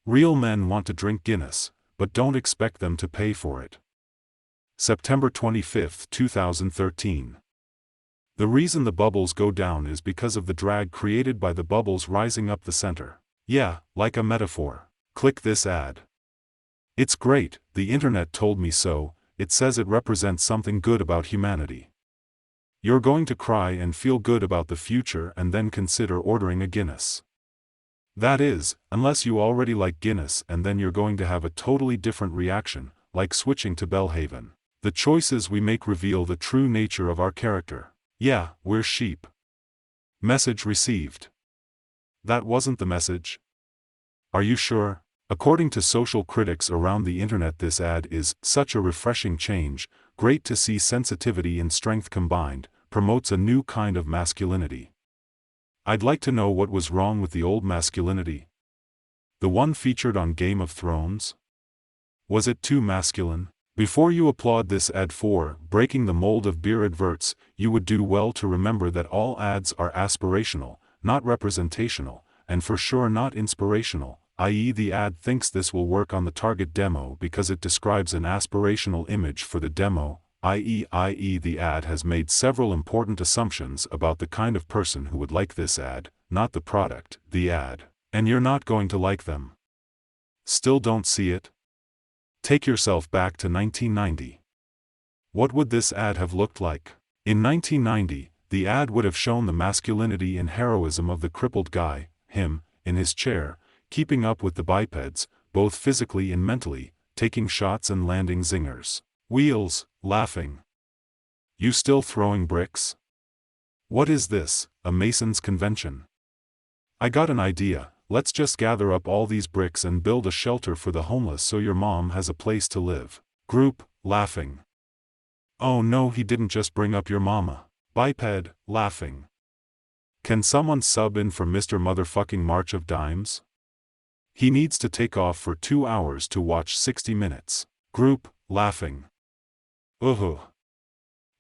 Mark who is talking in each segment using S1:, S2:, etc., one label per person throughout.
S1: Real men want to drink Guinness, but don't expect them to pay for it. September 25, 2013. The reason the bubbles go down is because of the drag created by the bubbles rising up the center. Yeah, like a metaphor. Click this ad. It's great, the internet told me so. It says it represents something good about humanity. You're going to cry and feel good about the future and then consider ordering a Guinness. That is, unless you already like Guinness, and then you're going to have a totally different reaction, like switching to Belhaven. The choices we make reveal the true nature of our character. Yeah, we're sheep. Message received. That wasn't the message. Are you sure? According to social critics around the internet, this ad is such a refreshing change, great to see sensitivity and strength combined, promotes a new kind of masculinity. I'd like to know what was wrong with the old masculinity. The one featured on Game of Thrones? Was it too masculine? Before you applaud this ad for breaking the mold of beer adverts, you would do well to remember that all ads are aspirational, not representational, and for sure not inspirational, i.e. the ad thinks this will work on the target demo because it describes an aspirational image for the demo, i.e. the ad has made several important assumptions about the kind of person who would like this ad, not the product, the ad, and you're not going to like them. Still don't see it? Take yourself back to 1990. What would this ad have looked like? In 1990, the ad would have shown the masculinity and heroism of the crippled guy, him, in his chair, keeping up with the bipeds, both physically and mentally, taking shots and landing zingers. Wheels, laughing. You still throwing bricks? What is this, a Mason's convention? I got an idea. Let's just gather up all these bricks and build a shelter for the homeless so your mom has a place to live. Group, laughing. Oh no, he didn't just bring up your mama. Biped, laughing. Can someone sub in for Mr. Motherfucking March of Dimes? He needs to take off for 2 hours to watch 60 Minutes. Group, laughing.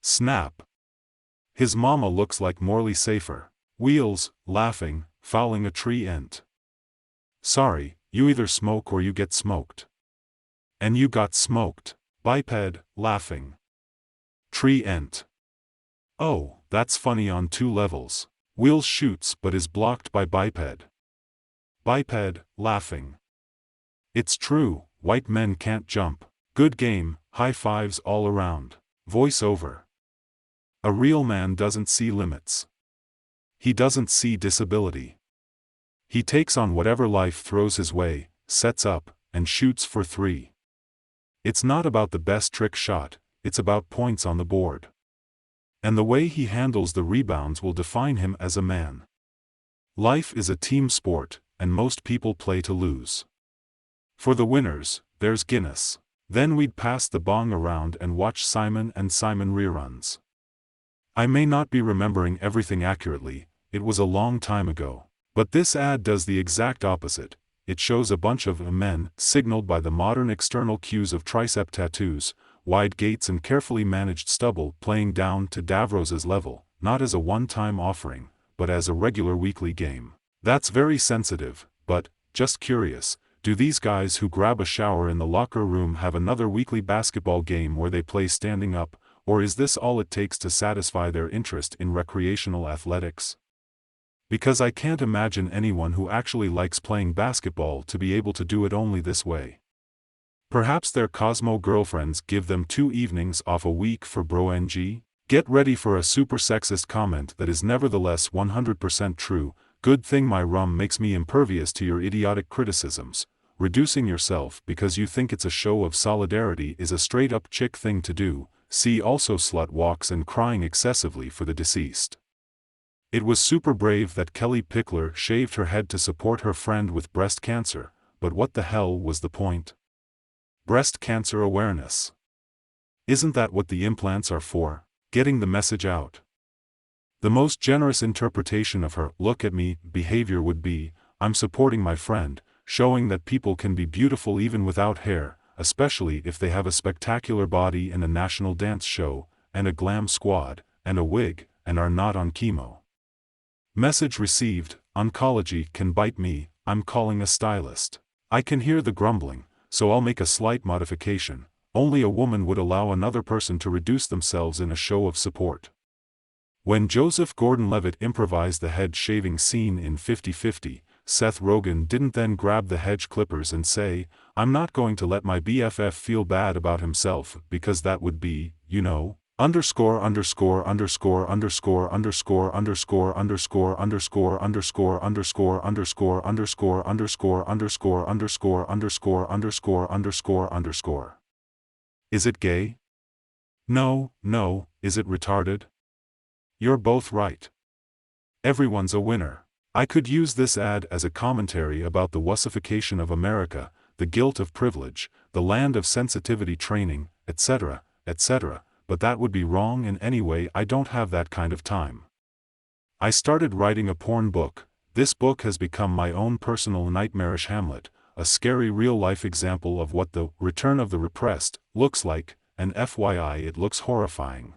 S1: Snap. His mama looks like Morley Safer. Wheels, laughing, fouling a tree ent. Sorry, you either smoke or you get smoked. And you got smoked. Biped, laughing. Tree ent. Oh, that's funny on 2 levels. Wheels shoots but is blocked by biped. Biped, laughing. It's true, white men can't jump. Good game, high fives all around. Voiceover. A real man doesn't see limits. He doesn't see disability. He takes on whatever life throws his way, sets up, and shoots for 3. It's not about the best trick shot, it's about points on the board. And the way he handles the rebounds will define him as a man. Life is a team sport, and most people play to lose. For the winners, there's Guinness. Then we'd pass the bong around and watch Simon and Simon reruns. I may not be remembering everything accurately, it was a long time ago. But this ad does the exact opposite. It shows a bunch of men, signaled by the modern external cues of tricep tattoos, wide gaits and carefully managed stubble, playing down to Davros's level, not as a one-time offering, but as a regular weekly game. That's very sensitive, but, just curious, do these guys who grab a shower in the locker room have another weekly basketball game where they play standing up, or is this all it takes to satisfy their interest in recreational athletics? Because I can't imagine anyone who actually likes playing basketball to be able to do it only this way. Perhaps their Cosmo girlfriends give them 2 evenings off a week for bro-ng? Get ready for a super sexist comment that is nevertheless 100% true. Good thing my rum makes me impervious to your idiotic criticisms. Reducing yourself because you think it's a show of solidarity is a straight-up chick thing to do. See also slut walks and crying excessively for the deceased. It was super brave that Kelly Pickler shaved her head to support her friend with breast cancer, but what the hell was the point? Breast cancer awareness. Isn't that what the implants are for? Getting the message out. The most generous interpretation of her "look at me" behavior would be, I'm supporting my friend, showing that people can be beautiful even without hair, especially if they have a spectacular body and a national dance show, and a glam squad, and a wig, and are not on chemo. Message received, oncology can bite me, I'm calling a stylist. I can hear the grumbling, so I'll make a slight modification. Only a woman would allow another person to reduce themselves in a show of support. When Joseph Gordon-Levitt improvised the head-shaving scene in 50-50, Seth Rogen didn't then grab the hedge clippers and say, "I'm not going to let my BFF feel bad about himself because that would be, you know, underscore underscore underscore underscore underscore underscore underscore underscore underscore underscore underscore underscore underscore underscore underscore underscore underscore underscore underscore. Is it gay? No, no, is it retarded? You're both right. Everyone's a winner." I could use this ad as a commentary about the wussification of America, the guilt of privilege, the land of sensitivity training, etc., etc., but that would be wrong, and anyway I don't have that kind of time. I started writing a porn book. This book has become my own personal nightmarish Hamlet, a scary real-life example of what the return of the repressed looks like, and FYI it looks horrifying.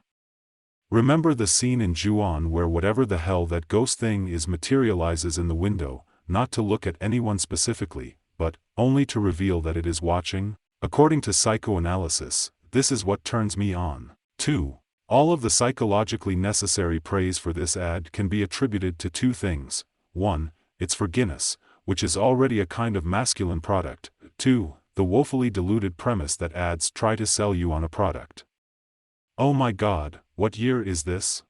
S1: Remember the scene in Ju-on where whatever the hell that ghost thing is materializes in the window, not to look at anyone specifically, but only to reveal that it is watching? According to psychoanalysis, this is what turns me on. 2. All of the psychologically necessary praise for this ad can be attributed to two things. 1. It's for Guinness, which is already a kind of masculine product. 2. The woefully diluted premise that ads try to sell you on a product. Oh my God, what year is this?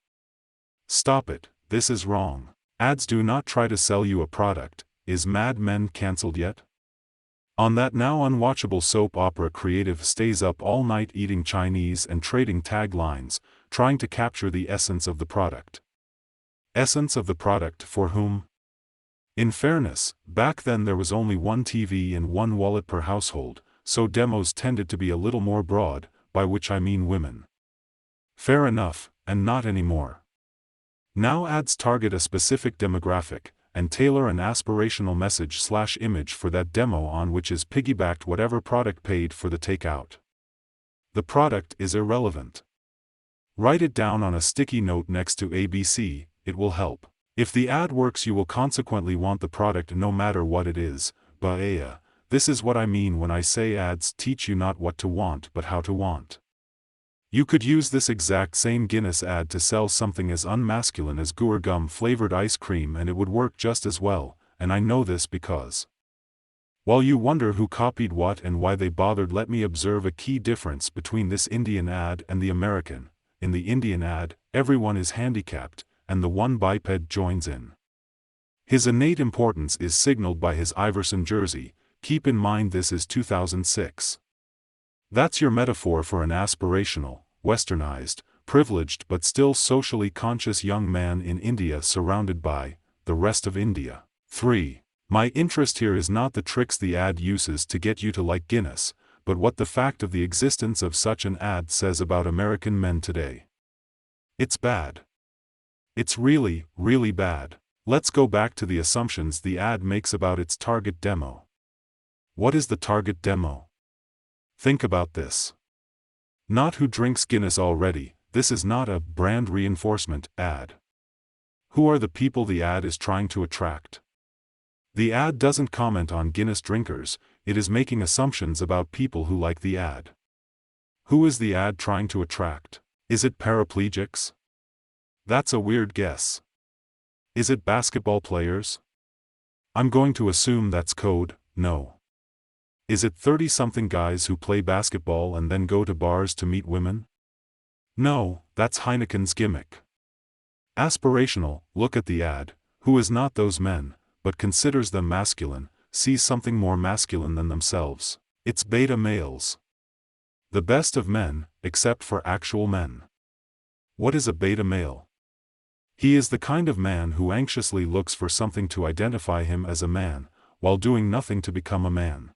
S1: Stop it, this is wrong. Ads do not try to sell you a product. Is Mad Men cancelled yet? On that now unwatchable soap opera, creative stays up all night eating Chinese and trading taglines, trying to capture the essence of the product. Essence of the product for whom? In fairness, back then there was only one TV and one wallet per household, so demos tended to be a little more broad, by which I mean women. Fair enough, and not anymore. Now ads target a specific demographic, and tailor an aspirational message/image for that demo on which is piggybacked whatever product paid for the takeout. The product is irrelevant. Write it down on a sticky note next to ABC, it will help. If the ad works you will consequently want the product no matter what it is. This is what I mean when I say ads teach you not what to want but how to want. You could use this exact same Guinness ad to sell something as unmasculine as Guar Gum flavored ice cream and it would work just as well, and I know this because. While you wonder who copied what and why they bothered, let me observe a key difference between this Indian ad and the American. In the Indian ad, everyone is handicapped, and the one biped joins in. His innate importance is signaled by his Iverson jersey. Keep in mind this is 2006. That's your metaphor for an aspirational, westernized, privileged but still socially conscious young man in India surrounded by the rest of India. 3. My interest here is not the tricks the ad uses to get you to like Guinness, but what the fact of the existence of such an ad says about American men today. It's bad. It's really, really bad. Let's go back to the assumptions the ad makes about its target demo. What is the target demo? Think about this. Not who drinks Guinness already. This is not a brand reinforcement ad. Who are the people the ad is trying to attract? The ad doesn't comment on Guinness drinkers, it is making assumptions about people who like the ad. Who is the ad trying to attract? Is it paraplegics? That's a weird guess. Is it basketball players? I'm going to assume that's code, no. Is it 30-something guys who play basketball and then go to bars to meet women? No, that's Heineken's gimmick. Aspirational, look at the ad, who is not those men, but considers them masculine, sees something more masculine than themselves. It's beta males. The best of men, except for actual men. What is a beta male? He is the kind of man who anxiously looks for something to identify him as a man, while doing nothing to become a man.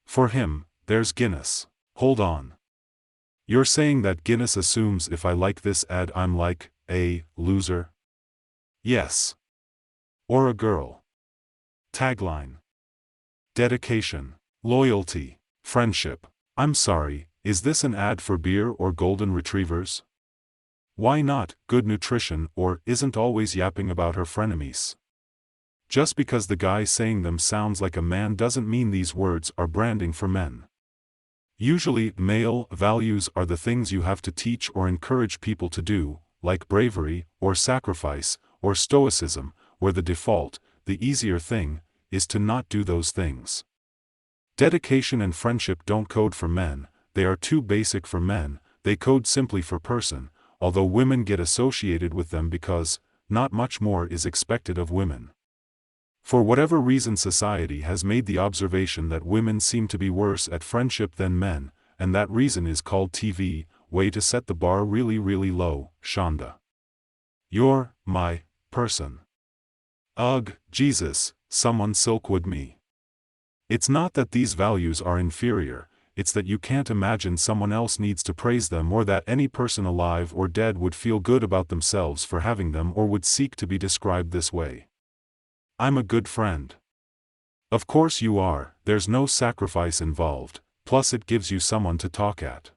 S1: For him, there's Guinness. Hold on. You're saying that Guinness assumes if I like this ad I'm like a loser? Yes. Or a girl. Tagline. Dedication. Loyalty. Friendship. I'm sorry, is this an ad for beer or golden retrievers? Why not good nutrition or isn't always yapping about her frenemies? Just because the guy saying them sounds like a man doesn't mean these words are branding for men. Usually, male values are the things you have to teach or encourage people to do, like bravery, or sacrifice, or stoicism, where the default, the easier thing, is to not do those things. Dedication and friendship don't code for men, they are too basic for men, they code simply for person, although women get associated with them because, not much more is expected of women. For whatever reason, society has made the observation that women seem to be worse at friendship than men, and that reason is called TV, way to set the bar really really low, Shonda. You're my person. Ugh, Jesus, someone silkwood me. It's not that these values are inferior, it's that you can't imagine someone else needs to praise them, or that any person alive or dead would feel good about themselves for having them or would seek to be described this way. I'm a good friend. Of course you are, there's no sacrifice involved, plus it gives you someone to talk at.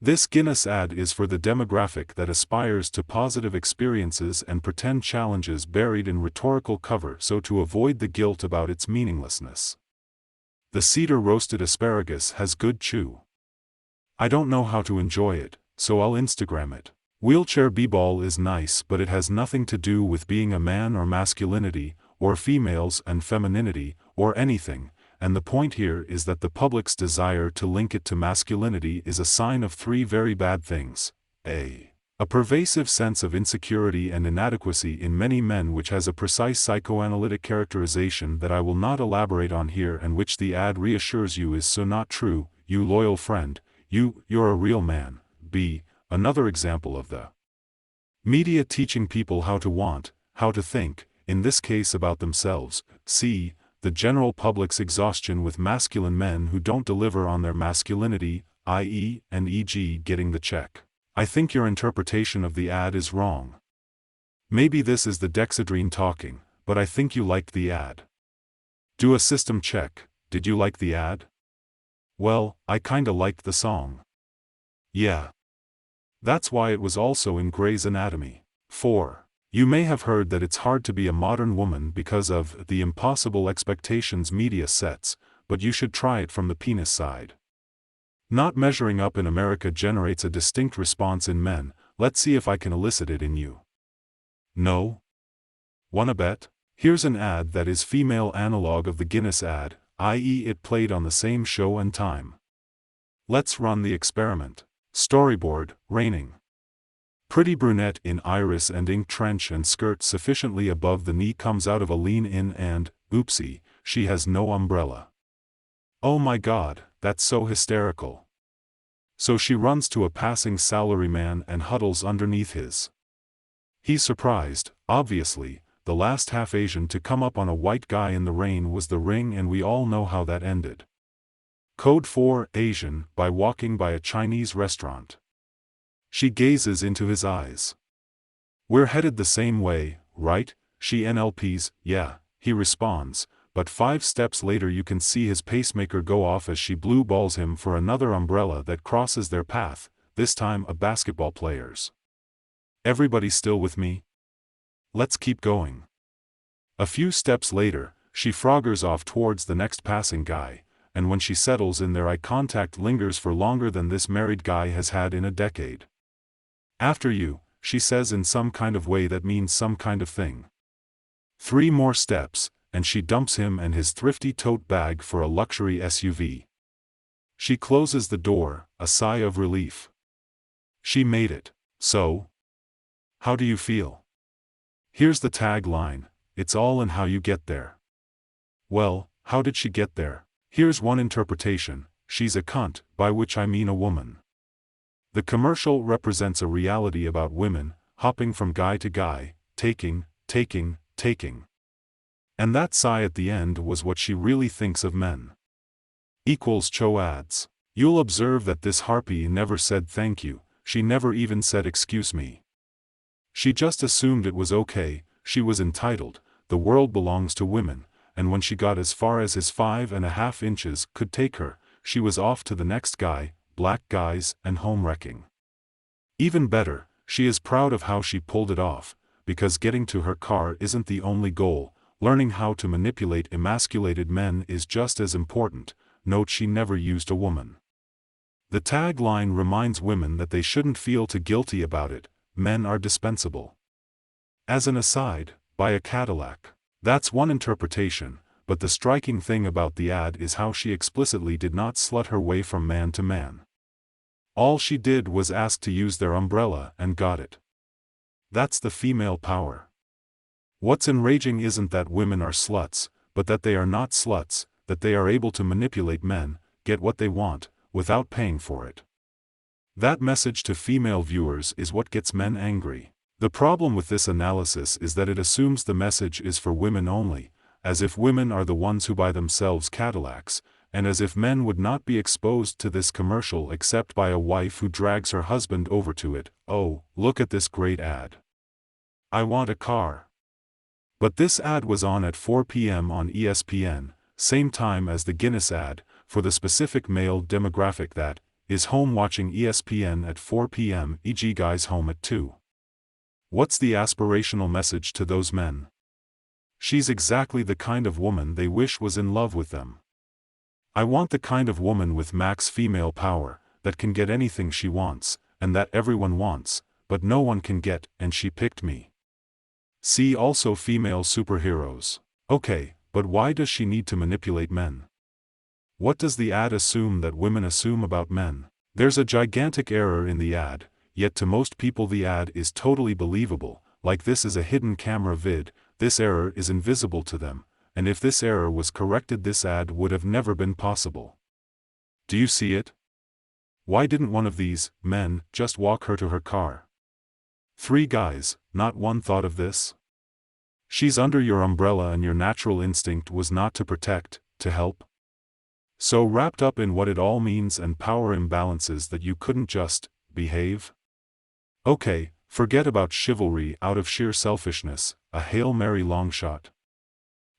S1: This Guinness ad is for the demographic that aspires to positive experiences and pretend challenges buried in rhetorical cover so to avoid the guilt about its meaninglessness. The cedar roasted asparagus has good chew. I don't know how to enjoy it, so I'll Instagram it. Wheelchair b-ball is nice, but it has nothing to do with being a man or masculinity, or females and femininity, or anything, and the point here is that the public's desire to link it to masculinity is a sign of three very bad things. A pervasive sense of insecurity and inadequacy in many men, which has a precise psychoanalytic characterization that I will not elaborate on here and which the ad reassures you is so not true, you loyal friend, you're a real man. B. Another example of the media teaching people how to want, how to think, in this case about themselves. C. The general public's exhaustion with masculine men who don't deliver on their masculinity, i.e. and e.g. getting the check. I think your interpretation of the ad is wrong. Maybe this is the Dexedrine talking, but I think you liked the ad. Do a system check. Did you like the ad? Well, I kinda liked the song. Yeah. That's why it was also in Grey's Anatomy. 4. You may have heard that it's hard to be a modern woman because of the impossible expectations media sets, but you should try it from the penis side. Not measuring up in America generates a distinct response in men. Let's see if I can elicit it in you. No? Wanna bet? Here's an ad that is female analog of the Guinness ad, i.e. it played on the same show and time. Let's run the experiment. Storyboard, raining. Pretty brunette in iris and ink trench and skirt sufficiently above the knee comes out of a lean-in and, oopsie, she has no umbrella. Oh my god, that's so hysterical. So she runs to a passing salaryman and huddles underneath his. He's surprised, obviously. The last half Asian to come up on a white guy in the rain was The Ring, and we all know how that ended. Code 4 Asian, by walking by a Chinese restaurant. She gazes into his eyes. We're headed the same way, right? She NLPs, yeah, he responds, but 5 steps later you can see his pacemaker go off as she blue balls him for another umbrella that crosses their path, this time a basketball player's. Everybody still with me? Let's keep going. A few steps later, she froggers off towards the next passing guy, and when she settles in there eye contact lingers for longer than this married guy has had in a decade. After you, she says in some kind of way that means some kind of thing. 3 more steps, and she dumps him and his thrifty tote bag for a luxury SUV. She closes the door, a sigh of relief. She made it. So? How do you feel? Here's the tagline, it's all in how you get there. Well, how did she get there? Here's one interpretation, she's a cunt, by which I mean a woman. The commercial represents a reality about women, hopping from guy to guy, taking. And that sigh at the end was what she really thinks of men. Equals Cho adds. You'll observe that this harpy never said thank you, she never even said excuse me. She just assumed it was okay, she was entitled, the world belongs to women, and when she got as far as his 5.5 inches could take her, she was off to the next guy, black guys, and home wrecking. Even better, she is proud of how she pulled it off, because getting to her car isn't the only goal, learning how to manipulate emasculated men is just as important. Note she never used a woman. The tagline reminds women that they shouldn't feel too guilty about it. Men are dispensable. As an aside, buy a Cadillac. That's one interpretation, but the striking thing about the ad is how she explicitly did not slut her way from man to man. All she did was ask to use their umbrella and got it. That's the female power. What's enraging isn't that women are sluts, but that they are not sluts, that they are able to manipulate men, get what they want, without paying for it. That message to female viewers is what gets men angry. The problem with this analysis is that it assumes the message is for women only, as if women are the ones who buy themselves Cadillacs, and as if men would not be exposed to this commercial except by a wife who drags her husband over to it. Oh, look at this great ad. I want a car. But this ad was on at 4 p.m. on ESPN, same time as the Guinness ad, for the specific male demographic that is home watching ESPN at 4 p.m. e.g. guys home at 2. What's the aspirational message to those men? She's exactly the kind of woman they wish was in love with them. I want the kind of woman with max female power, that can get anything she wants, and that everyone wants, but no one can get, and she picked me. See also female superheroes. Okay, but why does she need to manipulate men? What does the ad assume that women assume about men? There's a gigantic error in the ad, yet to most people the ad is totally believable, like this is a hidden camera vid. This error is invisible to them, and if this error was corrected this ad would have never been possible. Do you see it? Why didn't one of these men just walk her to her car? 3 guys, not one thought of this? She's under your umbrella and your natural instinct was not to protect, to help? So wrapped up in what it all means and power imbalances that you couldn't just behave? Okay, forget about chivalry out of sheer selfishness, a Hail Mary long shot.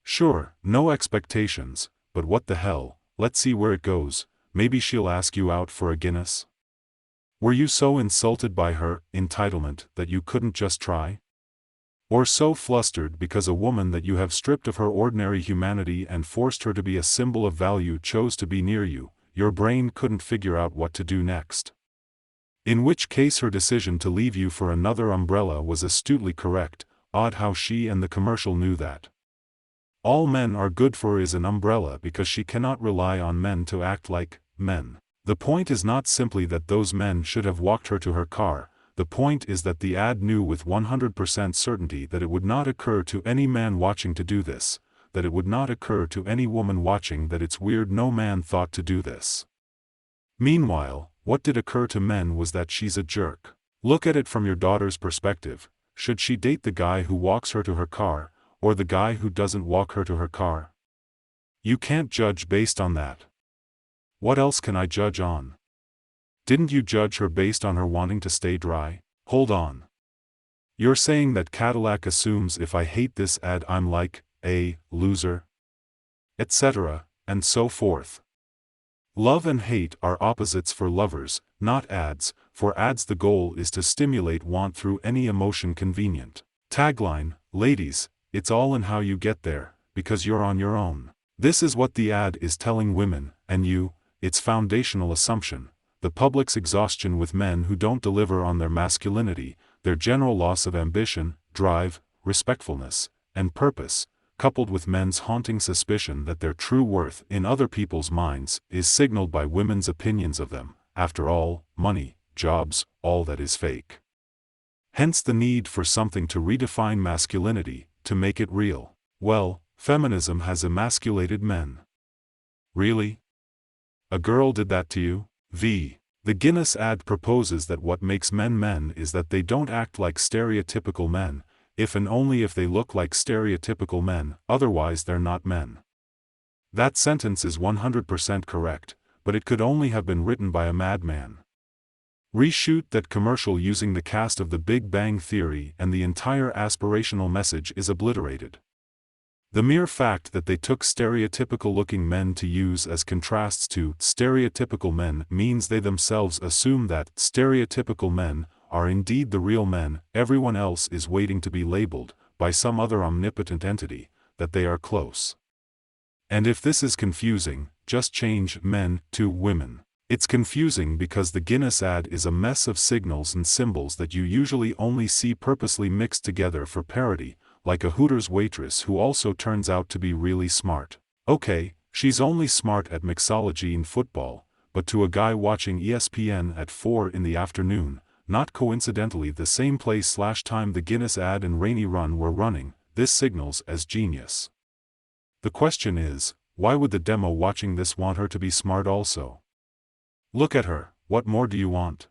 S1: Sure, no expectations, but what the hell, let's see where it goes. Maybe she'll ask you out for a Guinness? Were you so insulted by her entitlement that you couldn't just try? Or so flustered because a woman that you have stripped of her ordinary humanity and forced her to be a symbol of value chose to be near you, your brain couldn't figure out what to do next? In which case her decision to leave you for another umbrella was astutely correct. Odd how she and the commercial knew that. All men are good for is an umbrella because she cannot rely on men to act like men. The point is not simply that those men should have walked her to her car, the point is that the ad knew with 100% certainty that it would not occur to any man watching to do this, that it would not occur to any woman watching that it's weird no man thought to do this. Meanwhile, what did occur to men was that she's a jerk. Look at it from your daughter's perspective. Should she date the guy who walks her to her car, or the guy who doesn't walk her to her car? You can't judge based on that. What else can I judge on? Didn't you judge her based on her wanting to stay dry? Hold on. You're saying that Cadillac assumes if I hate this ad I'm like a loser? Etc., and so forth. Love and hate are opposites for lovers, not ads. For ads the goal is to stimulate want through any emotion convenient. Tagline, ladies, it's all in how you get there, because you're on your own. This is what the ad is telling women, and you, its foundational assumption. The public's exhaustion with men who don't deliver on their masculinity, their general loss of ambition, drive, respectfulness, and purpose, coupled with men's haunting suspicion that their true worth in other people's minds is signaled by women's opinions of them. After all, money, jobs, all that is fake. Hence the need for something to redefine masculinity, to make it real. Well, feminism has emasculated men. Really? A girl did that to you? The Guinness ad proposes that what makes men men is that they don't act like stereotypical men, if and only if they look like stereotypical men, otherwise they're not men. That sentence is 100% correct, but it could only have been written by a madman. Reshoot that commercial using the cast of The Big Bang Theory and the entire aspirational message is obliterated. The mere fact that they took stereotypical-looking men to use as contrasts to stereotypical men means they themselves assume that stereotypical men are indeed the real men, everyone else is waiting to be labeled by some other omnipotent entity. that they are close. And if this is confusing, just change men to women. It's confusing because the Guinness ad is a mess of signals and symbols that you usually only see purposely mixed together for parody, like a Hooters waitress who also turns out to be really smart. Okay, she's only smart at mixology and football, but to a guy watching ESPN at 4 in the afternoon, not coincidentally the same place/time the Guinness ad and Rainy Run were running, this signals as genius. The question is, why would the demo watching this want her to be smart also? Look at her, what more do you want?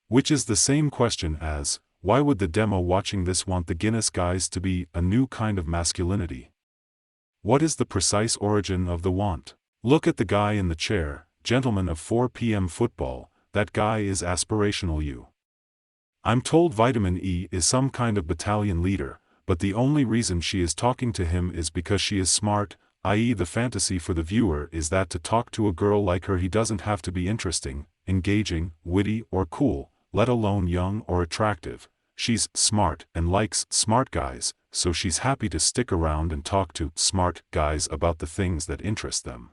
S1: Which is the same question as, why would the demo watching this want the Guinness guys to be a new kind of masculinity? What is the precise origin of the want? Look at the guy in the chair, gentleman of 4 p.m. football, that guy is aspirational you. I'm told Vitamin E is some kind of battalion leader, but the only reason she is talking to him is because she is smart, i.e. the fantasy for the viewer is that to talk to a girl like her he doesn't have to be interesting, engaging, witty or cool, let alone young or attractive. She's smart and likes smart guys, so she's happy to stick around and talk to smart guys about the things that interest them.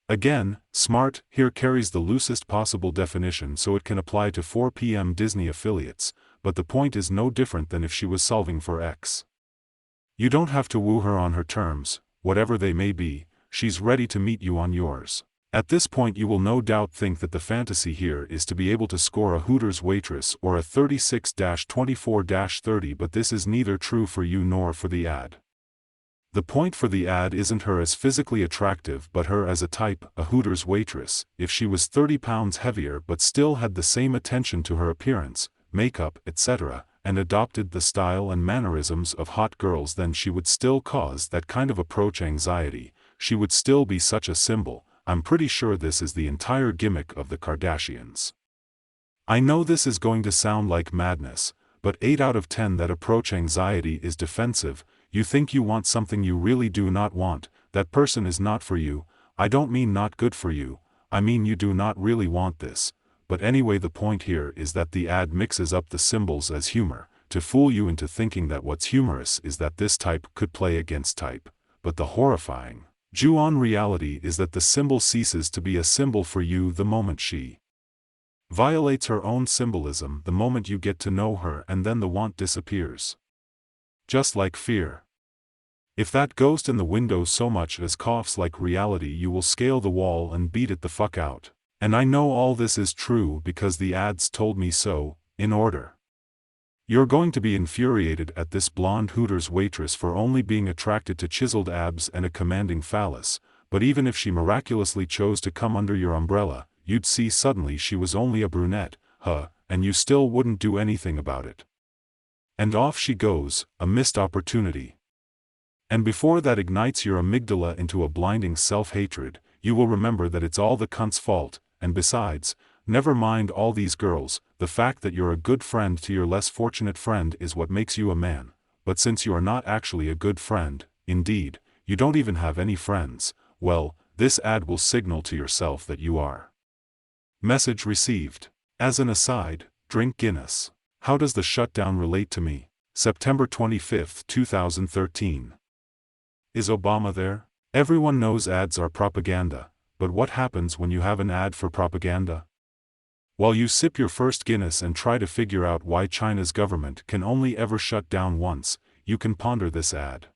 S1: Again, smart here carries the loosest possible definition so it can apply to 4 p.m. Disney affiliates, but the point is no different than if she was solving for X. You don't have to woo her on her terms, whatever they may be, she's ready to meet you on yours. At this point you will no doubt think that the fantasy here is to be able to score a Hooters waitress or a 36-24-30, but this is neither true for you nor for the ad. The point for the ad isn't her as physically attractive but her as a type, a Hooters waitress. If she was 30 pounds heavier but still had the same attention to her appearance, makeup, etc., and adopted the style and mannerisms of hot girls, then she would still cause that kind of approach anxiety, she would still be such a symbol. I'm pretty sure this is the entire gimmick of the Kardashians. I know this is going to sound like madness, but 8 out of 10 that approach anxiety is defensive. You think you want something you really do not want, that person is not for you. I don't mean not good for you, I mean you do not really want this. But anyway, the point here is that the ad mixes up the symbols as humor, to fool you into thinking that what's humorous is that this type could play against type. But the horrifying Ju-on reality is that the symbol ceases to be a symbol for you the moment she violates her own symbolism, the moment you get to know her, and then the want disappears. Just like fear. If that ghost in the window so much as coughs like reality, you will scale the wall and beat it the fuck out. And I know all this is true because the ads told me so, in order. You're going to be infuriated at this blonde Hooters waitress for only being attracted to chiseled abs and a commanding phallus, but even if she miraculously chose to come under your umbrella, you'd see suddenly she was only a brunette, and you still wouldn't do anything about it. And off she goes, a missed opportunity. And before that ignites your amygdala into a blinding self-hatred, you will remember that it's all the cunt's fault, and besides, never mind all these girls, the fact that you're a good friend to your less fortunate friend is what makes you a man. But since you are not actually a good friend, indeed, you don't even have any friends, well, this ad will signal to yourself that you are. Message received. As an aside, drink Guinness. How does the shutdown relate to me? September 25, 2013. Is Obama there? Everyone knows ads are propaganda, but what happens when you have an ad for propaganda? While you sip your first Guinness and try to figure out why China's government can only ever shut down once, you can ponder this ad.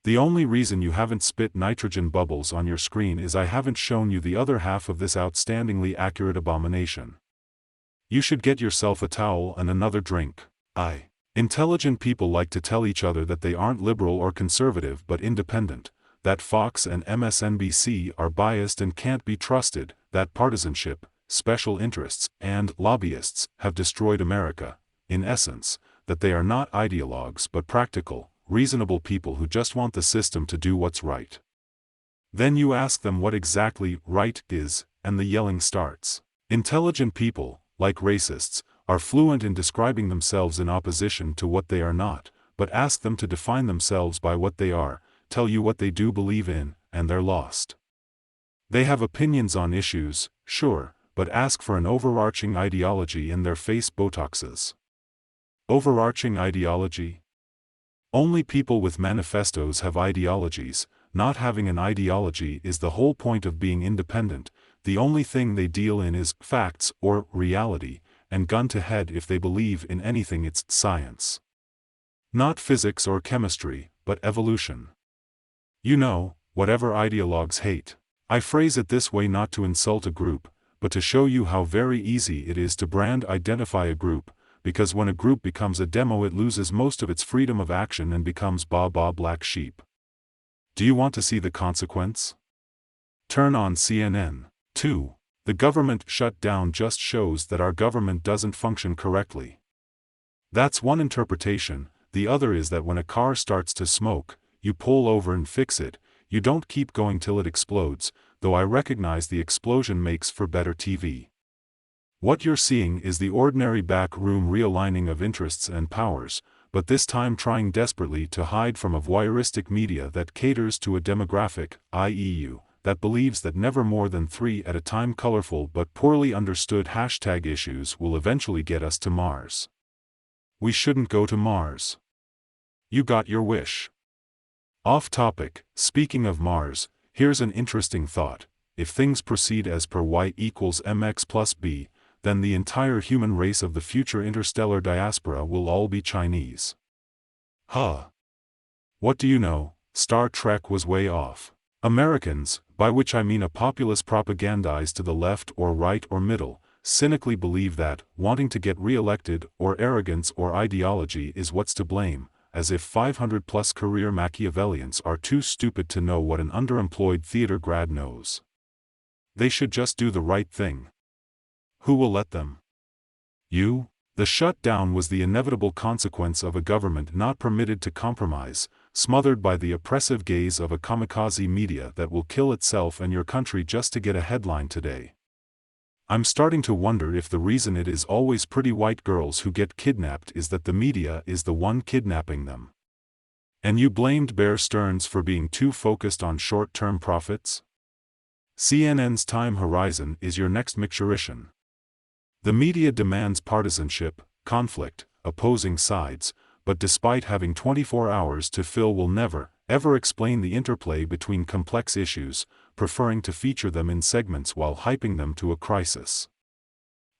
S1: The only reason you haven't spit nitrogen bubbles on your screen is I haven't shown you the other half of this outstandingly accurate abomination. You should get yourself a towel and another drink. Intelligent people like to tell each other that they aren't liberal or conservative but independent, that Fox and MSNBC are biased and can't be trusted, that partisanship, special interests, and lobbyists have destroyed America, in essence, that they are not ideologues but practical, reasonable people who just want the system to do what's right. Then you ask them what exactly right is, and the yelling starts. Intelligent people, like racists, are fluent in describing themselves in opposition to what they are not, but ask them to define themselves by what they are, tell you what they do believe in, and they're lost. They have opinions on issues, sure, but ask for an overarching ideology and their face Botoxes. Overarching ideology? Only people with manifestos have ideologies. Not having an ideology is the whole point of being independent. The only thing they deal in is facts or reality, and gun to head if they believe in anything it's science. Not physics or chemistry, but evolution. You know, whatever ideologues hate. I phrase it this way not to insult a group, but to show you how very easy it is to identify a group, because when a group becomes a demo it loses most of its freedom of action and becomes black sheep. Do you want to see the consequence? Turn on CNN. 2. The government shutdown just shows that our government doesn't function correctly. That's one interpretation. The other is that when a car starts to smoke, you pull over and fix it. You don't keep going till it explodes, though I recognize the explosion makes for better TV. What you're seeing is the ordinary backroom realigning of interests and powers, but this time trying desperately to hide from a voyeuristic media that caters to a demographic, i.e. you, that believes that never more than 3 at a time colorful but poorly understood hashtag issues will eventually get us to Mars. We shouldn't go to Mars. You got your wish. Off topic, speaking of Mars, here's an interesting thought. If things proceed as per y equals mx plus b, then the entire human race of the future interstellar diaspora will all be Chinese. Huh. What do you know, Star Trek was way off. Americans, by which I mean a populace propagandized to the left or right or middle, cynically believe that, wanting to get re-elected, or arrogance or ideology is what's to blame, as if 500-plus career Machiavellians are too stupid to know what an underemployed theater grad knows. They should just do the right thing. Who will let them? You? The shutdown was the inevitable consequence of a government not permitted to compromise, smothered by the oppressive gaze of a kamikaze media that will kill itself and your country just to get a headline today. I'm starting to wonder if the reason it is always pretty white girls who get kidnapped is that the media is the one kidnapping them. And you blamed Bear Stearns for being too focused on short-term profits? CNN's time horizon is your next micturition. The media demands partisanship, conflict, opposing sides, but despite having 24 hours to fill will never, ever explain the interplay between complex issues, preferring to feature them in segments while hyping them to a crisis.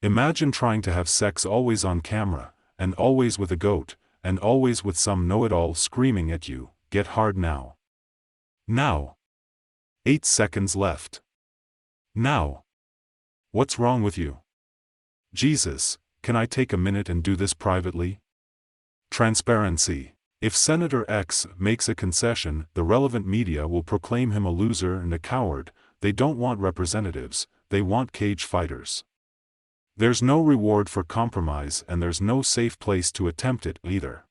S1: Imagine trying to have sex always on camera, and always with a goat, and always with some know-it-all screaming at you, "Get hard now. Now. 8 seconds left. Now. What's wrong with you? Jesus, can I take a minute and do this privately?" Transparency. If Senator X makes a concession, the relevant media will proclaim him a loser and a coward. They don't want representatives, they want cage fighters. There's no reward for compromise and there's no safe place to attempt it either.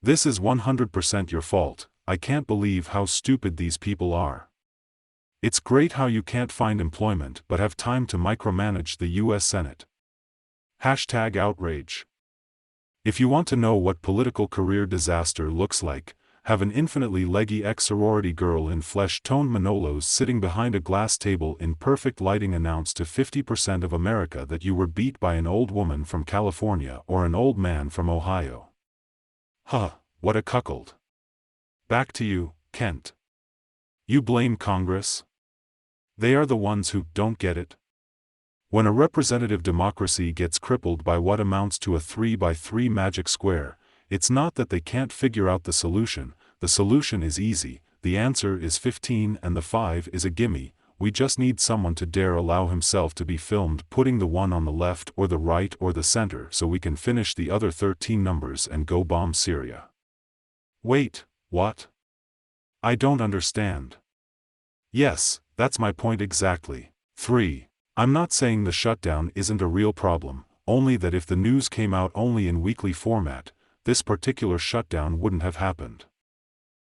S1: This is 100% your fault. I can't believe how stupid these people are. It's great how you can't find employment but have time to micromanage the US Senate. #outrage. If you want to know what political career disaster looks like, have an infinitely leggy ex-sorority girl in flesh-toned Manolos sitting behind a glass table in perfect lighting announce to 50% of America that you were beat by an old woman from California or an old man from Ohio. Huh, what a cuckold. Back to you, Kent. You blame Congress? They are the ones who don't get it. When a representative democracy gets crippled by what amounts to a 3x3 magic square, it's not that they can't figure out the solution is easy, the answer is 15 and the 5 is a gimme, we just need someone to dare allow himself to be filmed putting the 1 on the left or the right or the center so we can finish the other 13 numbers and go bomb Syria. Wait, what? I don't understand. Yes, that's my point exactly. 3. I'm not saying the shutdown isn't a real problem, only that if the news came out only in weekly format, this particular shutdown wouldn't have happened.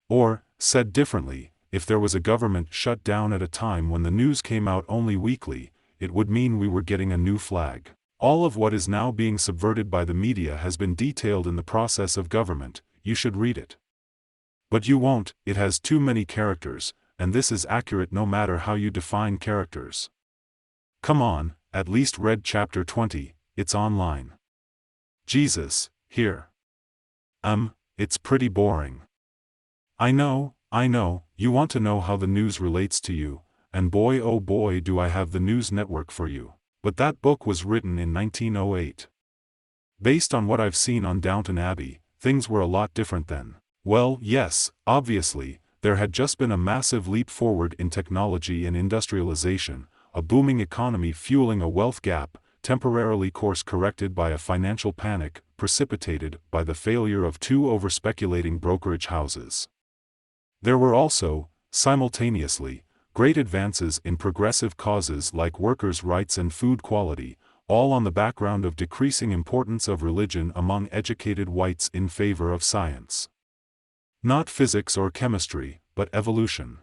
S1: Or, said differently, if there was a government shutdown at a time when the news came out only weekly, it would mean we were getting a new flag. All of what is now being subverted by the media has been detailed in the process of government, you should read it. But you won't, it has too many characters, and this is accurate no matter how you define characters. Come on, at least read chapter 20, it's online. Jesus, here. It's pretty boring. I know, you want to know how the news relates to you, and boy oh boy do I have the news network for you. But that book was written in 1908. Based on what I've seen on Downton Abbey, things were a lot different then. Well, yes, obviously, there had just been a massive leap forward in technology and industrialization, a booming economy fueling a wealth gap, temporarily course-corrected by a financial panic, precipitated by the failure of two over-speculating brokerage houses. There were also, simultaneously, great advances in progressive causes like workers' rights and food quality, all on the background of decreasing importance of religion among educated whites in favor of science. Not physics or chemistry, but evolution.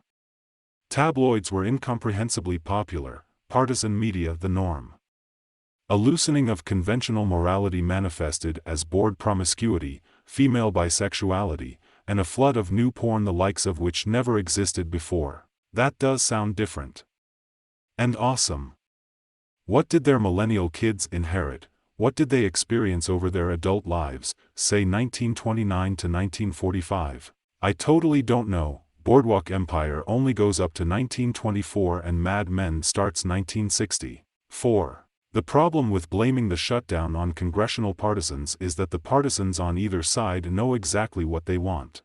S1: Tabloids were incomprehensibly popular, partisan media the norm. A loosening of conventional morality manifested as bored promiscuity, female bisexuality, and a flood of new porn the likes of which never existed before. That does sound different. And awesome. What did their millennial kids inherit? What did they experience over their adult lives, say 1929 to 1945? I totally don't know. Boardwalk Empire only goes up to 1924 and Mad Men starts 1960. 4. The problem with blaming the shutdown on congressional partisans is that the partisans on either side know exactly what they want.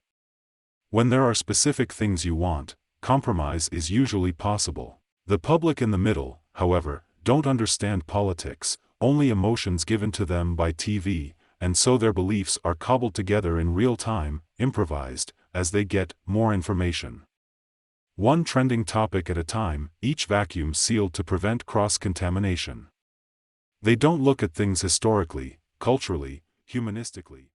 S1: When there are specific things you want, compromise is usually possible. The public in the middle, however, don't understand politics, only emotions given to them by TV, and so their beliefs are cobbled together in real time, improvised, as they get more information. One trending topic at a time, each vacuum sealed to prevent cross-contamination. They don't look at things historically, culturally, humanistically.